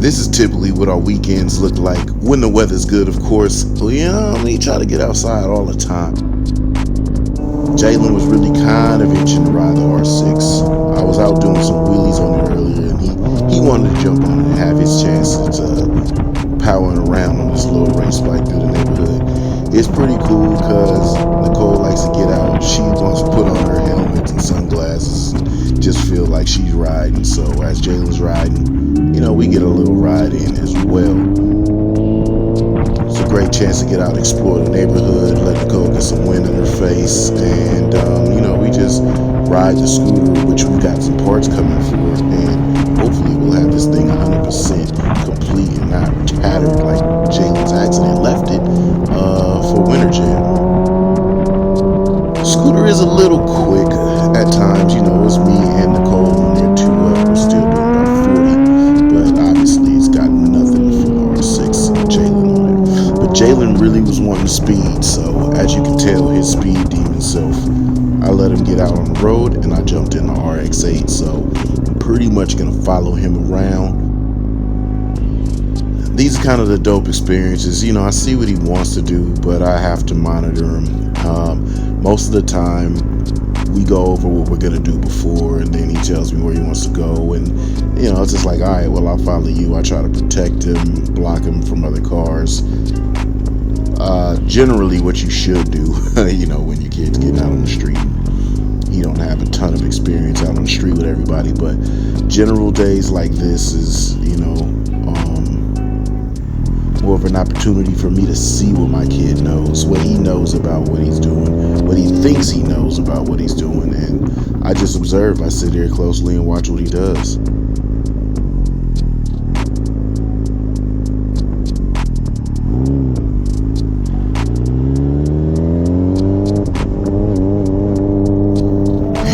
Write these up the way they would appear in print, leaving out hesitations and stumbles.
This is typically what our weekends look like when the weather's good, of course. We try to get outside all the time. Jalen was really kind of itching to ride the R6. I was out doing some wheelies on it earlier, and he wanted to jump on it and have his chances powering around on this little race bike through the neighborhood. It's pretty cool because Nicole likes to get out. She wants to put on her helmet and sunglasses and just feel like she's riding. So as Jalen's riding, we get a little ride in as well. It's a great chance to get out, explore the neighborhood, let Nicole get some wind in her face, and we just ride the scooter, which we've got some parts coming for, and hopefully we'll have this thing 100% complete and not tattered like Jalen's accident left it for Winter Jam. The scooter is a little quick at times. It's me and Nicole when they're two up. We're still doing about 40, but obviously it's got nothing for the R6 and Jalen on it. But Jalen really was wanting speed, so as you can tell, his speed demon self, I let him get out on the road and I jumped in the RX-8, so I'm pretty much gonna follow him around. These are kind of the dope experiences. I see what he wants to do, but I have to monitor him. Most of the time, we go over what we're gonna do before, and then he tells me where he wants to go, and it's just like, all right, well, I'll follow you. I try to protect him, block him from other cars. Generally, what you should do, when your kid's getting out on the street. You don't have a ton of experience out on the street with everybody, but general days like this is, more of an opportunity for me to see what my kid knows, what he knows about what he's doing, what he thinks he knows about what he's doing, and I just observe. I sit here closely and watch what he does.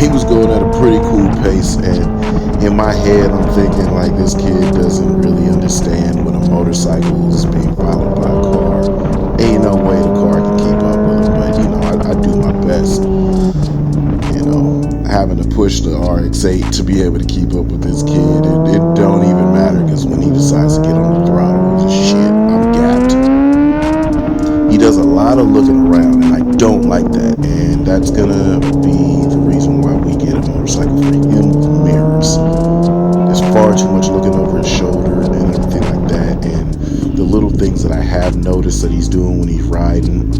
He was going at a pretty cool pace, and in my head I'm thinking like, this kid doesn't really understand when a motorcycle is being followed by a car. Ain't no way the car can keep up with him, but I do my best. Having to push the RX-8 to be able to keep up with this kid, it don't even matter, because when he decides to get on the throttle, shit, I'm gapped. He does a lot of looking around, and I don't like that, and that's gonna be the reason why we get a motorcycle for him with mirrors. There's far too much looking over his shoulder and everything like that, and the little things that I have noticed that he's doing when he's riding,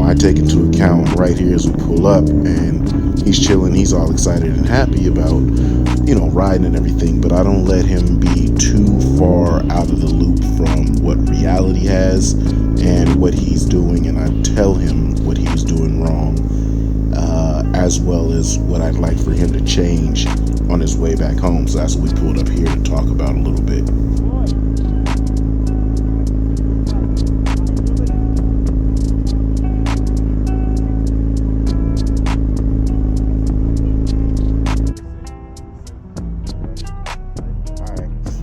I take into account right here as we pull up, and he's chilling, he's all excited and happy about, riding and everything, but I don't let him be too far out of the loop from what reality has and what he's doing, and I tell him what he was doing wrong, as well as what I'd like for him to change on his way back home. So that's what we pulled up here to talk about a little bit.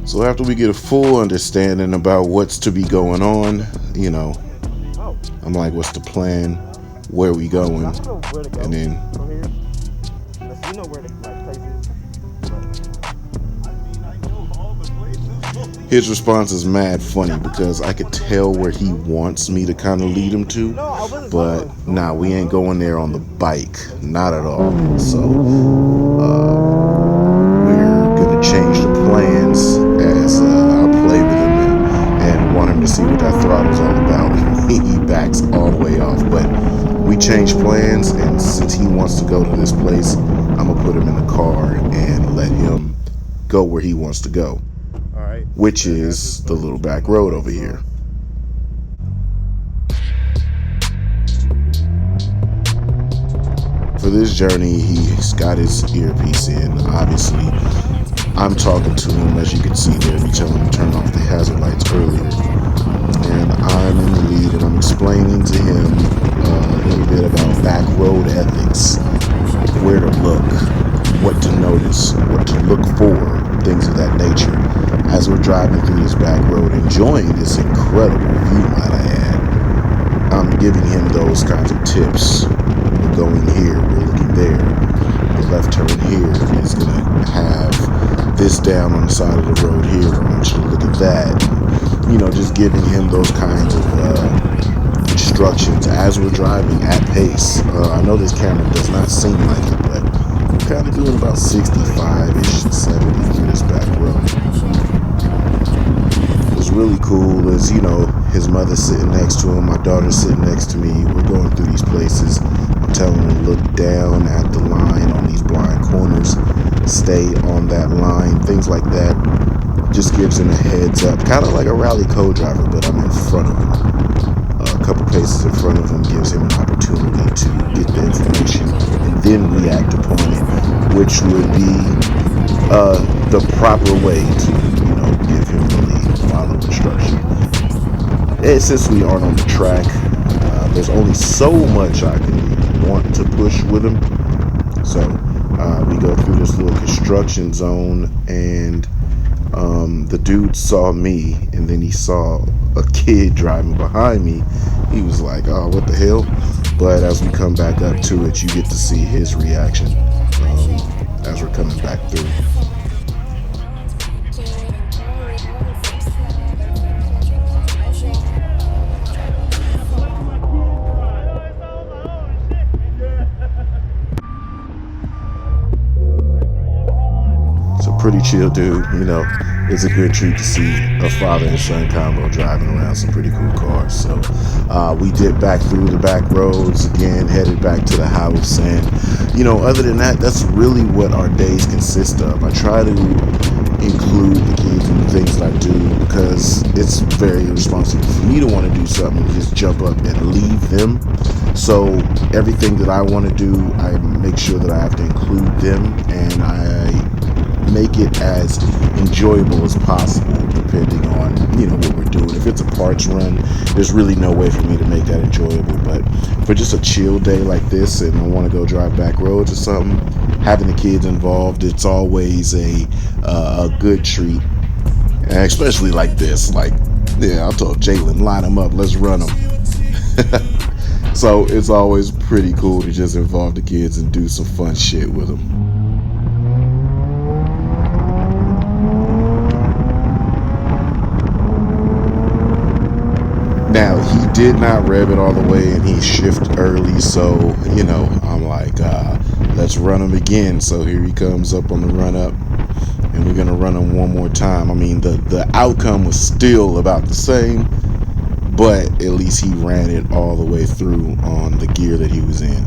So after we get a full understanding about what's to be going on, I'm like, what's the plan? Where we going? And then his response is mad funny, because I could tell where he wants me to kind of lead him to, but nah, we ain't going there on the bike, not at all. So we're gonna change the plans as I play with him and want him to see what that throttle's all about. He backs all the way off, but we changed plans, and since he wants to go to this place, I'm gonna put him in the car and let him go where he wants to go, which is the little back road over here. For this journey, he's got his earpiece in. Obviously, I'm talking to him, as you can see there, me telling him to turn off the hazard lights earlier. And I'm in the lead, and I'm explaining to him a little bit about back road ethics, where to look, what to notice, what to look for, things of that nature. As we're driving through this back road, enjoying this incredible view, might I add, I'm giving him those kinds of tips. We're going here, we're looking there. The left turn here is going to have this down on the side of the road here. I want you to look at that. You know, just giving him those kinds of instructions as we're driving at pace. I know this camera does not seem like it, but we're kind of doing about 65-ish, 70 through this back road. What's really cool is, you know, his mother's sitting next to him, my daughter's sitting next to me. We're going through these places. I'm telling him to look down at the line on these blind corners, stay on that line, things like that. Just gives him a heads up, kind of like a rally co-driver, but I'm in front of him. A couple paces in front of him gives him an opportunity to get the information and then react upon it, which would be the proper way to, you know, give him the lead, follow instruction. And since we aren't on the track, there's only so much I can want to push with him. So we go through this little construction zone, and the dude saw me, and then he saw a kid driving behind me. He was like, oh, what the hell? But as we come back up to it, you get to see his reaction as we're coming back through. Pretty chill dude, you know. It's a good treat to see a father and son combo driving around some pretty cool cars. So we did back through the back roads again, headed back to the house, and you know, other than that, that's really what our days consist of. I try to include the kids in the things that I do because it's very irresponsible for me to want to do something and just jump up and leave them. So everything that I want to do, I make sure that I have to include them, and I make it as enjoyable as possible, depending on, you know, what we're doing. If it's a parts run, there's really no way for me to make that enjoyable. But for just a chill day like this, and I want to go drive back roads or something, having the kids involved, it's always a good treat. And especially like this, like, yeah, I told Jalen, line them up, let's run them. So it's always pretty cool to just involve the kids and do some fun shit with them. Now, he did not rev it all the way, and he shifted early, so, you know, I'm like, let's run him again. So here he comes up on the run up, and we're going to run him one more time. I mean, the outcome was still about the same, but at least he ran it all the way through on the gear that he was in.